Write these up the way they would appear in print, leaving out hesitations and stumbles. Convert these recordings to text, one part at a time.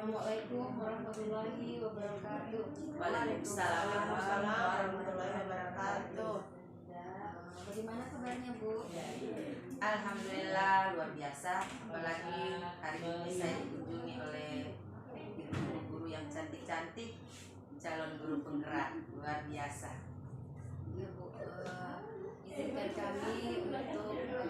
Assalamualaikum warahmatullahi wabarakatuh. Waalaikumsalam warahmatullahi wabarakatuh. Bagaimana kabarnya, Bu? Alhamdulillah luar biasa. Apalagi hari ini saya dikunjungi oleh guru-guru yang cantik-cantik, calon guru penggerak luar biasa. Ya, Bu. Izinkan kami untuk melakukan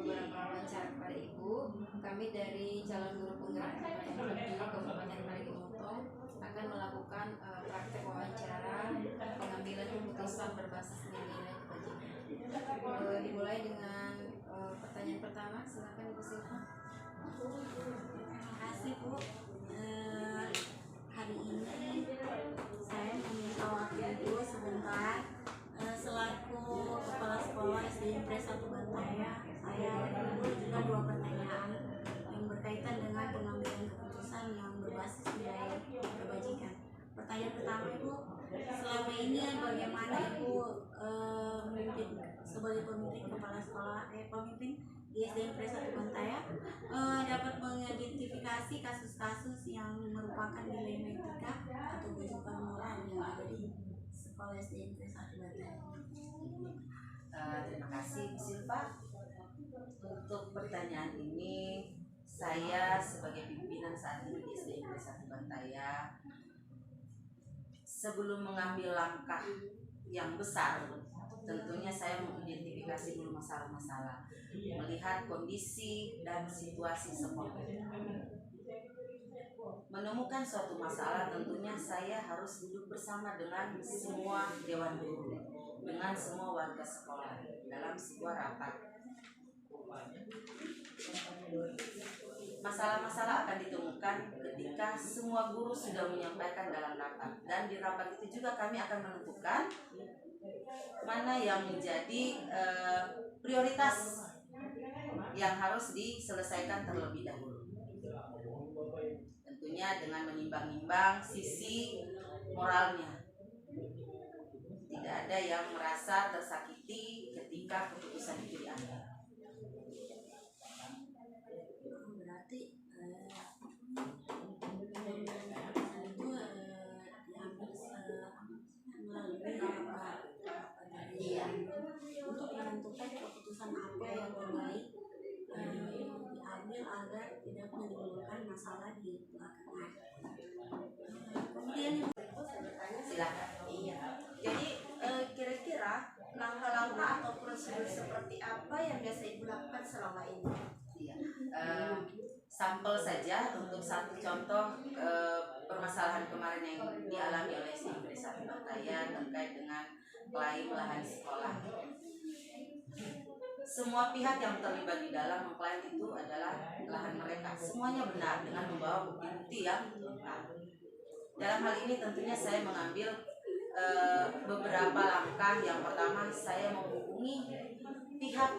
beberapa wawancara kepada Ibu. Kami dari calon guru penggerak Kabupaten Parigimotong akan melakukan praktek wawancara pengambilan keputusan berbasis nilai kebajikan. Dimulai dengan pertanyaan pertama, silakan Ibu Silva. Terima kasih, Bu. Hari ini saya meminta waktu Ibu sebentar. Selaku Kepala Sekolah SD Negeri 1 Bantaya, saya Ibu juga 2 pertanyaan yang berkaitan dengan pengambilan keputusan yang berbasis nilai kebajikan. Pertanyaan pertama, Ibu, selama ini bagaimana Ibu memimpin sebagai pemimpin kepala sekolah, pemimpin di SD Negeri 1 Bantaya dapat mengidentifikasi kasus-kasus yang merupakan dilematika atau kewajiban moral yang ada di sekolah SD Negeri 1 Bantaya. Terima kasih Bu Silva. Untuk pertanyaan ini, saya sebagai pimpinan saat ini di SD Negeri 1 Bantaya, sebelum mengambil langkah yang besar, tentunya saya mengidentifikasi dulu masalah-masalah, melihat kondisi dan situasi sekolah. Menemukan suatu masalah, tentunya saya harus duduk bersama dengan semua dewan guru, dengan semua warga sekolah dalam sebuah rapat. Masalah-masalah akan ditemukan ketika semua guru sudah menyampaikan dalam rapat, dan di rapat itu juga kami akan menentukan mana yang menjadi prioritas yang harus diselesaikan terlebih dahulu. Tentunya dengan menimbang-nimbang sisi moralnya. Tidak ada yang merasa tersakiti ketika keputusan itu diambil. Berarti untuk menentukan keputusan apa yang terbaik diambil agar tidak menimbulkan masalah di belakang. Kemudian Silakan. Iya. Jadi kira-kira langkah-langkah atau prosedur seperti apa yang biasa Ibu lakukan selama ini? Iya. Sampel saja untuk satu contoh permasalahan kemarin yang dialami oleh SD Negeri 1 Bantaya terkait dengan klaim lahan sekolah. Semua pihak yang terlibat di dalam mengklaim itu adalah lahan mereka. Semuanya benar dengan membawa bukti-bukti yang lengkap. Dalam hal ini tentunya saya mengambil beberapa langkah. Yang pertama, saya menghubungi pihak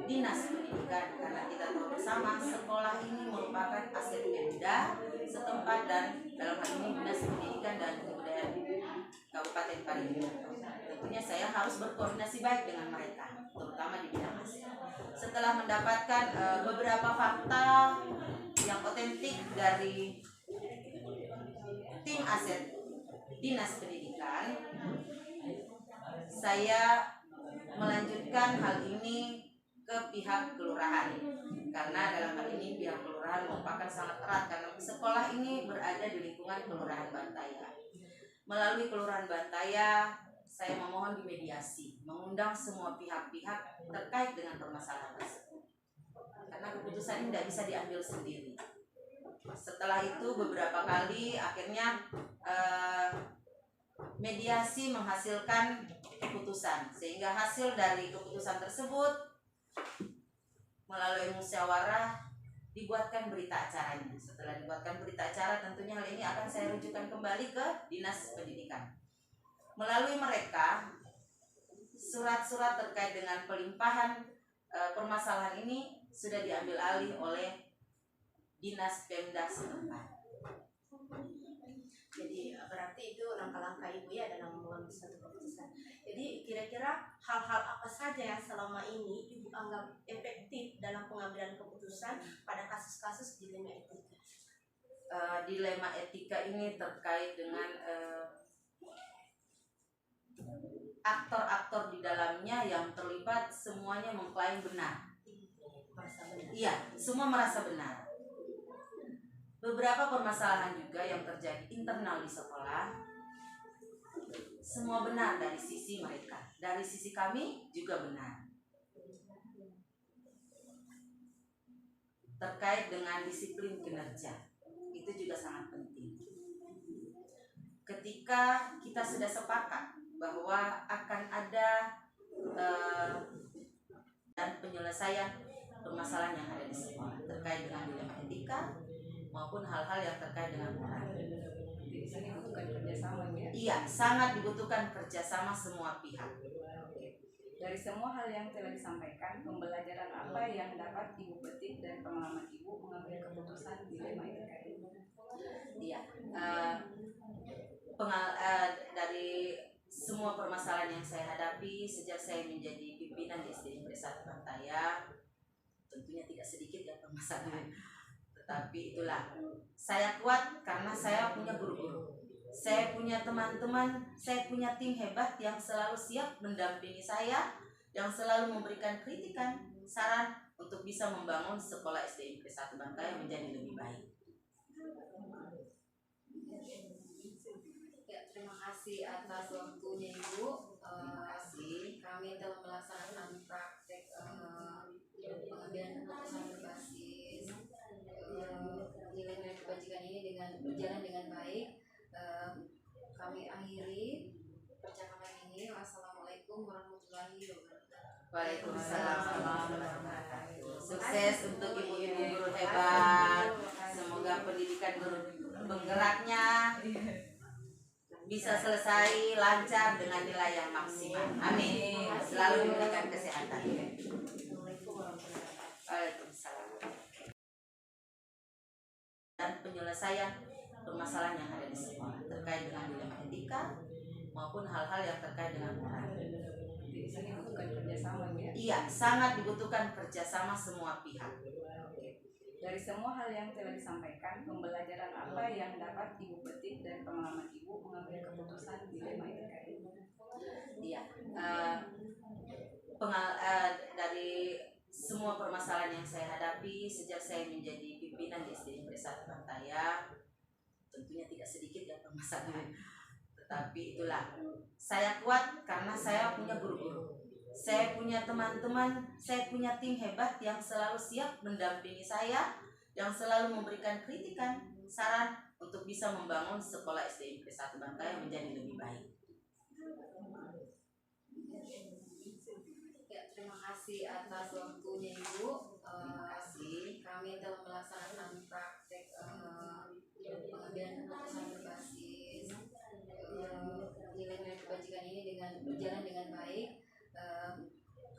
dinas pendidikan, karena kita tahu bersama sekolah ini merupakan aset Pemda setempat, dan dalam hal ini dinas pendidikan dan kebudayaan Kabupaten Parigimotong. Tentunya saya harus berkoordinasi baik dengan mereka, terutama di bidang aset. Setelah mendapatkan beberapa fakta yang otentik dari tim aset dinas pendidikan, saya melanjutkan hal ini ke pihak kelurahan, karena dalam hal ini pihak kelurahan merupakan sangat erat karena sekolah ini berada di lingkungan Kelurahan Bantaya. Melalui Kelurahan Bantaya, saya memohon dimediasi, mengundang semua pihak-pihak terkait dengan permasalahan tersebut, karena keputusan ini tidak bisa diambil sendiri. Setelah itu beberapa kali akhirnya mediasi menghasilkan keputusan, sehingga hasil dari keputusan tersebut melalui musyawarah dibuatkan berita acaranya. Setelah dibuatkan berita acara, tentunya hal ini akan saya rujukan kembali ke dinas pendidikan. Melalui mereka, surat-surat terkait dengan pelimpahan permasalahan ini sudah diambil alih oleh dinas Pemda setempat. Jadi berarti itu langkah-langkah Ibu ya dalam mengambil suatu keputusan. Jadi kira-kira hal-hal apa saja yang selama ini Ibu anggap efektif dalam pengambilan keputusan keputusan pada kasus-kasus dilema etika? Dilema etika ini terkait dengan aktor-aktor di dalamnya yang terlibat semuanya mengklaim benar. Iya, semua merasa benar. Beberapa permasalahan juga yang terjadi internal di sekolah, semua benar dari sisi mereka. Dari sisi kami juga benar. Terkait dengan disiplin kinerja, itu juga sangat penting. Ketika kita sudah sepakat bahwa akan ada dan penyelesaian permasalahan yang ada di sekolah terkait dengan dilema etika maupun hal-hal yang terkait dengan moral. Di sini dibutuhkan kerjasama ya. Iya, sangat dibutuhkan kerjasama semua pihak. Dari semua hal yang telah disampaikan, pembelajaran apa yang dapat Ibu petik dan pengalaman Ibu mengambil keputusan dilema etika ini? Iya, dari semua permasalahan yang saya hadapi sejak saya menjadi pimpinan di SD Negeri 1 Bantaya, tentunya tidak sedikit ya permasalahan. Tetapi itulah, saya kuat karena saya punya guru-guru. Saya punya teman-teman, saya punya tim hebat yang selalu siap mendampingi saya, yang selalu memberikan kritikan, saran untuk bisa membangun sekolah SD Negeri 1 Bantaya menjadi lebih baik. Ya, terima kasih atas waktunya Ibu. Terima kasih. Kami telah melaksanakan praktek pengambilan keputusan berbasis nilai-nilai kebajikan ini dengan berjalan dengan baik. Kami akhiri percakapan ini. Wassalamualaikum warahmatullahi wabarakatuh. Waalaikumsalam warahmatullahi wabarakatuh. Sukses untuk ibu-ibu guru hebat. Semoga pendidikan guru penggeraknya bisa selesai lancar dengan nilai yang maksimal. Amin. Selalu diberikan kesehatan. Waalaikumsalam. Dan penyelesaian permasalahan yang ada di sekolah terkait dengan dilema etika maupun hal-hal yang terkait dengan moral. Di sini dibutuhkan kerjasama ya. Iya, sangat dibutuhkan kerjasama semua pihak. Dari semua hal yang telah disampaikan, pembelajaran apa yang dapat Ibu petik dan pengalaman Ibu mengambil keputusan dilema etika ini? Iya, dari semua permasalahan yang saya hadapi sejak saya menjadi pimpinan di SD Negeri 1 Bantaya, tentunya tidak sedikit ya permasalahan. Tetapi itulah, saya kuat karena saya punya guru-guru. Saya punya teman-teman, saya punya tim hebat yang selalu siap mendampingi saya, yang selalu memberikan kritikan, saran untuk bisa membangun sekolah SD Negeri 1 Bantaya menjadi lebih baik. Ya, terima kasih atas waktunya Ibu. Terima kasih. Kami telah melaksanakan praktek pengambilan keputusan berbasis nilai-nilai kebajikan ini dengan berjalan dengan baik.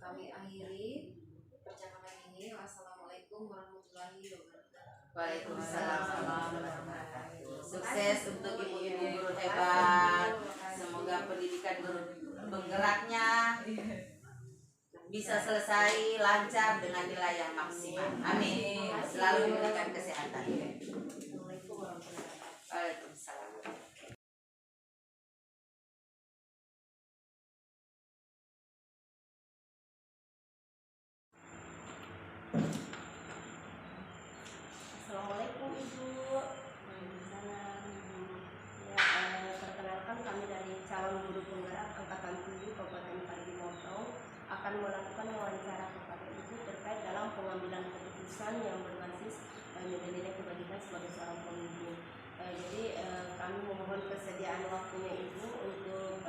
Kami akhiri percakapan ini. Wassalamualaikum warahmatullahi wabarakatuh. Waalaikumsalam warahmatullahi wabarakatuh. Sukses untuk ibu-ibu guru hebat. Semoga pendidikan guru penggeraknya bisa selesai lancar dengan nilai yang maksimal. Amin. Selalu diberikan kesehatan. Waalaikumsalam. Assalamualaikum Ibu. Waalaikumsalam Ibu. Ya, perkenalkan kami dari calon guru penggerak angkatan 7 Kabupaten Parigi Motong akan melakukan wawancara kepada Ibu terkait dalam pengambilan keputusan yang berbasis nilai-nilai kebajikan sebagai seorang pemimpin. Jadi kami memohon kesediaan waktunya Ibu untuk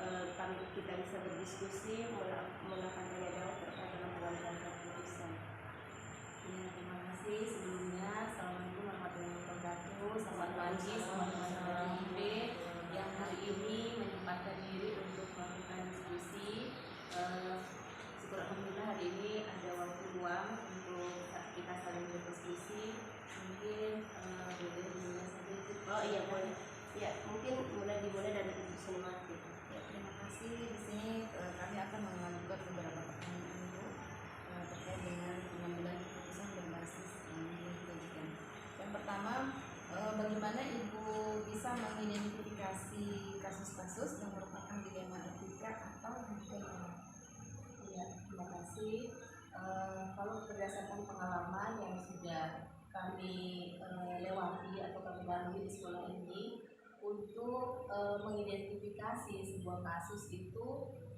kita bisa berdiskusi melakukan tanya jawab terkait dalam pengambilan keputusan. Ya, terima kasih sebelumnya. Assalamualaikum warahmatullahi wabarakatuh. Selamat pagi, selamat teman-teman IB yang hari ini menyempatkan diri untuk melakukan diskusi. Syukur alhamdulillah hari ini ada waktu luang untuk kita saling berdiskusi. Mungkin boleh dimulai saja. Oh iya boleh. Ya mungkin dimulai dari Ibu Sulimati. Ya, terima kasih. Di sini kami akan mengajukan beberapa pertanyaan Ibu terkait dengan pengambilan keputusan berbasis pertama, bagaimana Ibu bisa mengidentifikasi kasus-kasus yang merupakan dilema etika atau hukum? Ya, terima kasih. Kalau berdasarkan pengalaman yang sudah kami lewati atau kami lalui di sekolah ini, untuk mengidentifikasi sebuah kasus itu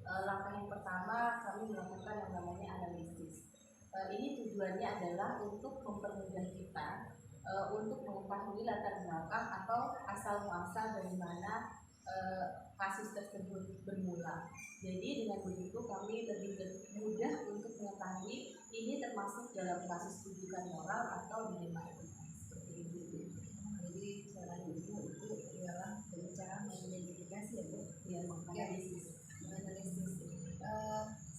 langkah yang pertama kami melakukan yang namanya analisis. Ini tujuannya adalah untuk mempermudah kita untuk mengetahui latar belakang atau asal muasal dari mana kasus tersebut bermula. Jadi dengan begitu kami lebih mudah untuk mengetahui ini termasuk dalam kasus rujukan moral atau dilema etika seperti itu. Jadi cara Ibu itu ialah dengan cara mengidentifikasi ya Bu? Ya, menganalisis.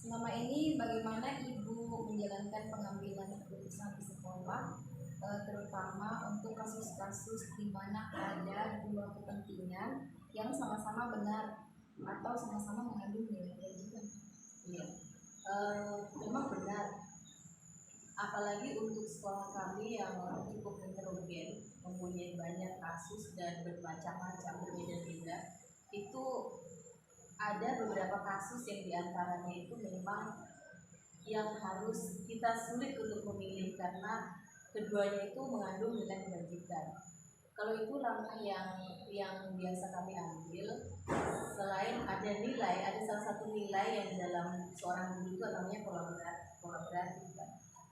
Selama ini bagaimana Ibu menjalankan pengambilan keputusan di sekolah, terutama untuk kasus-kasus di mana ada dua kepentingan yang sama-sama benar atau sama-sama mengandung nilai kewajiban? Iya, memang benar. Apalagi untuk sekolah kami yang cukup heterogen, mempunyai banyak kasus dan bermacam-macam berbeda-beda, itu ada beberapa kasus yang diantaranya itu memang yang harus kita sulit untuk memilih karena keduanya itu mengandung nilai kewajiban. Kalau itu langkah yang biasa kami ambil, selain ada nilai, ada salah satu nilai yang dalam seorang guru itu namanya kolaboratif.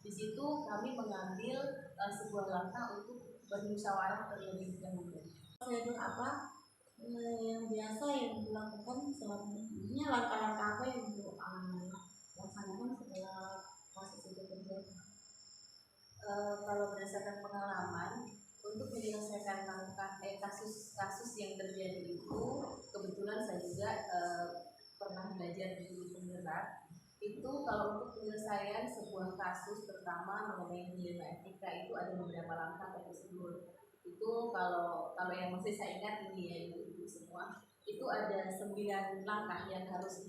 Di situ kami mengambil sebuah langkah untuk bermusyawarah terlebih dahulu. Prosedur apa yang biasa yang dilakukan selama ini, langkah-langkah apa yang Ibu laksanakan setelah proses itu terjadi? Kalau berdasarkan pengalaman, untuk menyelesaikan kasus-kasus yang terjadi itu, kebetulan saya juga pernah belajar di guru penggerak. Itu kalau untuk penyelesaian sebuah kasus, terutama mengenai dilema etika, itu ada beberapa langkah tersebut. Itu kalau yang masih saya ingat ini ya ibu-ibu semua, itu ada 9 langkah yang harus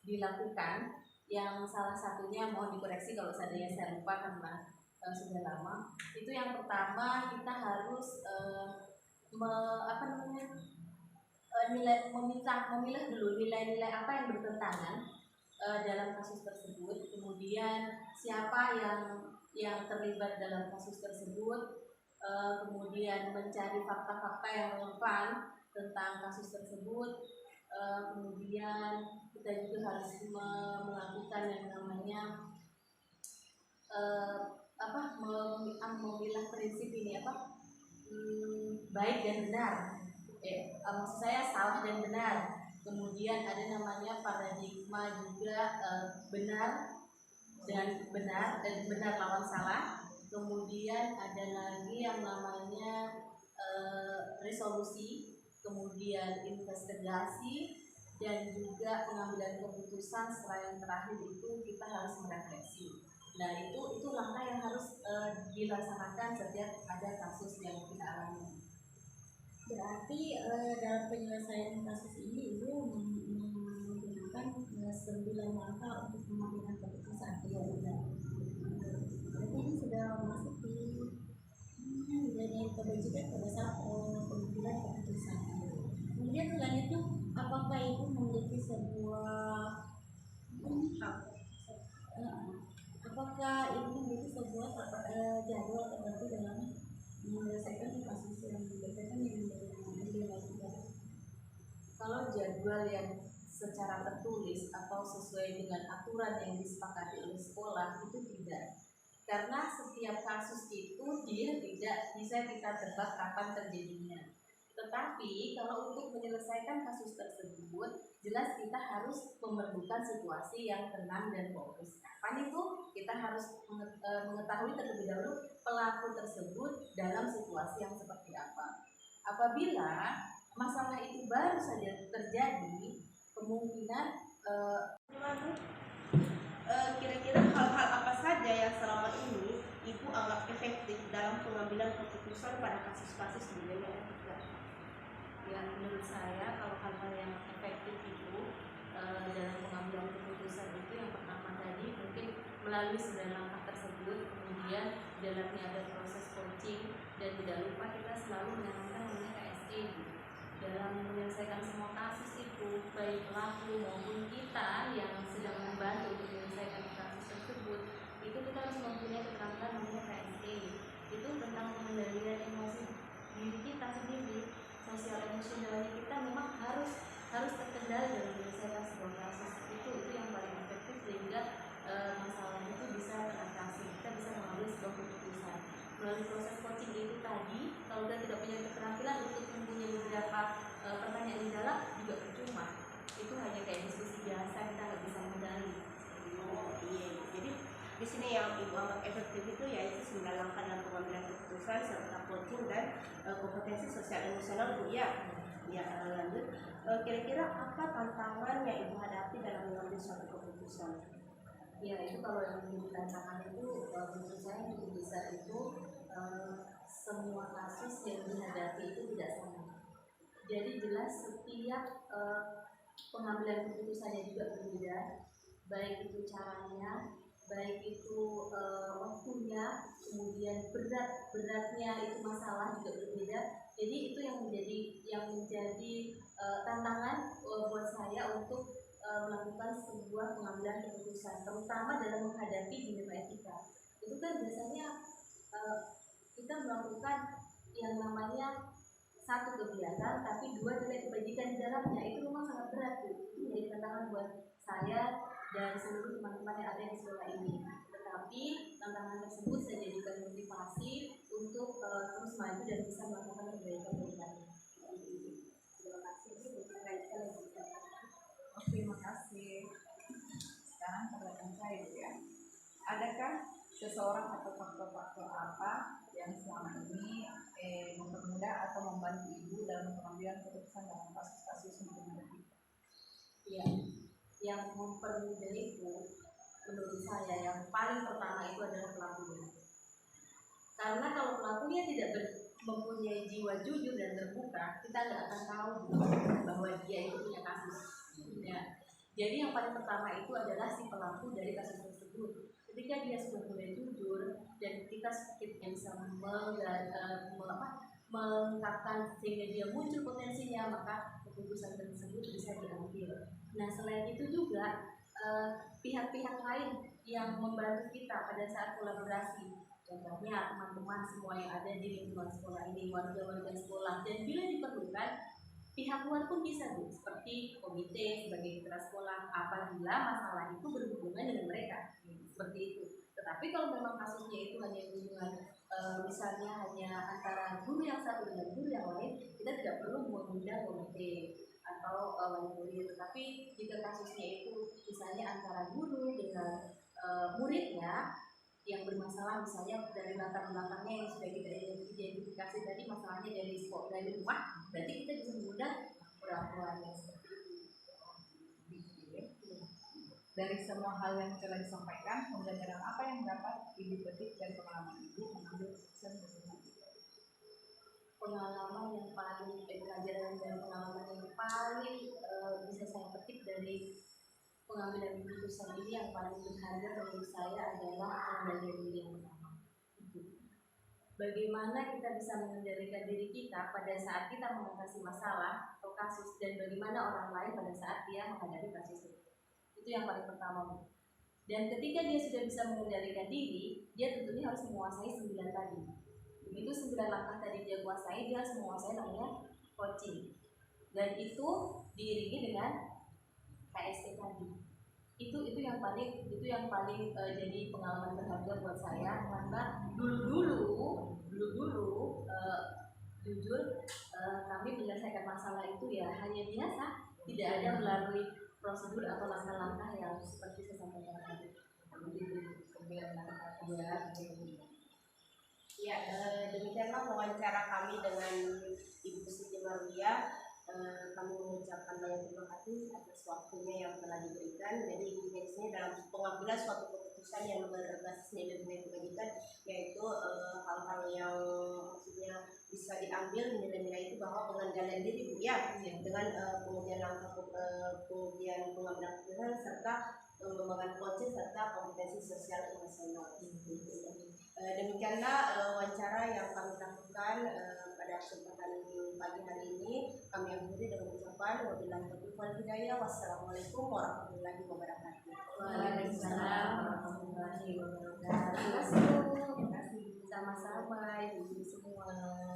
dilakukan. Yang salah satunya mohon dikoreksi kalau seandainya saya lupa karena sudah lama. Itu yang pertama, kita harus memilah dulu nilai-nilai apa yang bertentangan dalam kasus tersebut. Kemudian siapa yang terlibat dalam kasus tersebut. Kemudian mencari fakta-fakta yang relevan tentang kasus tersebut. Kemudian kita juga harus melakukan yang namanya memilah prinsip ini baik dan benar. Maksud saya salah dan benar. Kemudian ada namanya paradigma juga, benar dan benar lawan salah. Kemudian ada lagi yang namanya resolusi, kemudian investigasi, dan juga pengambilan keputusan. Setelah yang terakhir itu kita harus merefleksi. Nah itu langkah yang harus dilaksanakan setiap ada kasus yang kita alami. Berarti dalam penyelesaian kasus ini Ibu menggunakan 9 langkah untuk pengambilan keputusan. Iya benar. Berarti ini sudah masuk di nilai kewajiban pada saat pengambilan keputusan. Kemudian selanjutnya, apakah Ibu memiliki sebuah jadwal tertentu dalam menyelesaikan kasus yang berkaitan dengan dilema etika? Kalau jadwal yang secara tertulis atau sesuai dengan aturan yang disepakati oleh sekolah itu tidak, karena setiap kasus itu dia tidak bisa kita tebak kapan terjadinya. Tetapi kalau untuk menyelesaikan kasus tersebut, jelas kita harus memerlukan situasi yang tenang dan fokus. Kapan itu? Kita harus mengetahui terlebih dahulu pelaku tersebut dalam situasi yang seperti apa. Apabila masalah itu baru saja terjadi, kemungkinan kira-kira hal-hal apa saja yang selama ini Ibu anggap efektif dalam pengambilan keputusan pada kasus-kasus dilema etika? yang menurut saya kalau hal-hal yang efektif itu dalam pengambilan keputusan itu yang pertama tadi mungkin melalui 9 langkah tersebut, kemudian di dalamnya ada proses coaching, dan tidak lupa kita selalu menanamkan namanya KSE dalam menyelesaikan semua kasus itu, baik pelaku maupun kita yang sedang membantu untuk menyelesaikan kasus tersebut. Itu kita harus mempunyai keterampilan namanya KSE. Itu tentang pengendalian emosi diri kita sendiri, sosial emosionalnya kita memang harus terkendali dalam menyelesaikan sebuah kasus. Itu yang paling efektif sehingga masalah itu bisa teratasi, kita bisa mengambil sebuah keputusan melalui proses coaching itu tadi. Kalau kita tidak punya keterampilan untuk mempunyai beberapa pertanyaan di dalam juga percuma, itu hanya kayak diskusi biasa, kita nggak bisa mengendali. Oh iya, jadi di sini yang ibu anggap efektif itu yaitu 9 langkah dalam pengambilan keputusan serta coaching dan kompetensi sosial emosional Bu ya. Ya, lanjut. Kira-kira apa tantangan yang ibu hadapi dalam mengambil suatu keputusan? Ya, itu kalau yang menjadi tantangan itu menurut saya yang cukup besar itu semua kasus yang dihadapi itu tidak sama. Jadi jelas setiap pengambilan keputusannya juga berbeda, baik itu caranya, baik itu waktunya, kemudian beratnya itu masalah juga berbeda. Jadi itu yang menjadi tantangan buat saya untuk melakukan sebuah pengambilan keputusan, terutama dalam menghadapi dilema etika. Itu kan biasanya kita melakukan yang namanya satu kegiatan tapi dua nilai kebajikan di dalamnya. Itu memang sangat berat tuh. Itu menjadi tantangan buat saya dan seluruh teman-teman yang ada di sekolah ini. Tetapi tantangan tersebut saya jadikan motivasi untuk terus maju dan bisa melakukan perbaikan. Terima kasih. Terima kasih. Sekarang pertanyaan saya ya. Adakah seseorang atau faktor-faktor apa yang selama ini mempermudah atau membantu ibu dalam pengambilan keputusan dalam kasus-kasus hukum? Ya, yang mempermudah itu menurut saya yang paling pertama itu adalah pelakunya. Karena kalau pelakunya tidak mempunyai jiwa jujur dan terbuka, kita nggak akan tahu bahwa dia itu punya kasus. Ya. Jadi yang paling pertama itu adalah si pelaku dari kasus tersebut. Ketika dia sudah mulai jujur dan kita sedikit bisa mengungkapkan sehingga dia muncul potensinya, maka keputusan tersebut bisa diambil. Nah, selain itu juga pihak-pihak lain yang membantu kita pada saat kolaborasi, contohnya teman-teman semua yang ada di lingkungan sekolah ini, warga-warga sekolah, dan bila diperlukan pihak luar pun bisa, Bu, seperti komite sebagai mitra sekolah apabila masalah itu berhubungan dengan mereka, seperti itu. Tetapi kalau memang kasusnya itu hanya hubungan misalnya hanya antara guru yang satu dengan guru yang lain, kita tidak perlu mengundang komite atau murid. Tetapi jika kasusnya itu misalnya antara guru dengan muridnya yang bermasalah, misalnya dari latar belakangnya yang sudah kita identifikasi tadi, masalahnya dari rumah, berarti kita bisa mengundang orang-orang yang seperti itu. Dari semua hal yang telah disampaikan, pembelajaran apa yang dapat ibu petik dari pengalaman ibu mengambil keputusan bersama? Pengalaman yang paling pelajaran dan pengalaman yang paling bisa saya petik dari pengambilan keputusan ini yang paling berharga menurut saya adalah pengendalian diri yang pertama. Bagaimana kita bisa mengendalikan diri kita pada saat kita mengatasi masalah atau kasus, dan bagaimana orang lain pada saat dia menghadapi kasus itu. Itu yang paling pertama. Dan ketika dia sudah bisa mengendalikan diri, dia tentunya harus menguasai 9 tadi. Begitu 9 langkah tadi dia kuasai, dia harus menguasai namanya coaching. Dan itu diiringi dengan KSE tadi. Itu yang paling jadi pengalaman berharga buat saya, karena dulu jujur kami menyelesaikan masalah itu ya hanya biasa, tidak ada melalui prosedur atau langkah-langkah yang seperti saya sampaikan tadi. Ya, demikianlah wawancara kami dengan Ibu Siti Marwiyah. Kami mengucapkan banyak terima kasih atas waktunya yang telah diberikan. Jadi intinya di sini dalam pengambilan suatu keputusan yang berbasis nilai-nilai kebajikan, yaitu hal-hal yang maksudnya bisa diambil nilai-nilai itu bahwa pengendalian diri Bu ya, dengan kemudian langkah kemudian pengambilan keputusan serta pengembangan coaching serta kompetensi sosial emosional. Demikianlah wawancara yang kami lakukan pada kesempatan pagi hari ini. Kami akhiri dengan ucapan wabillahi taufiq wal hidayah. Wassalamualaikum warahmatullahi wabarakatuh. Waalaikumsalam warahmatullahi wabarakatuh. Terima kasih. Sama-sama ibu semua.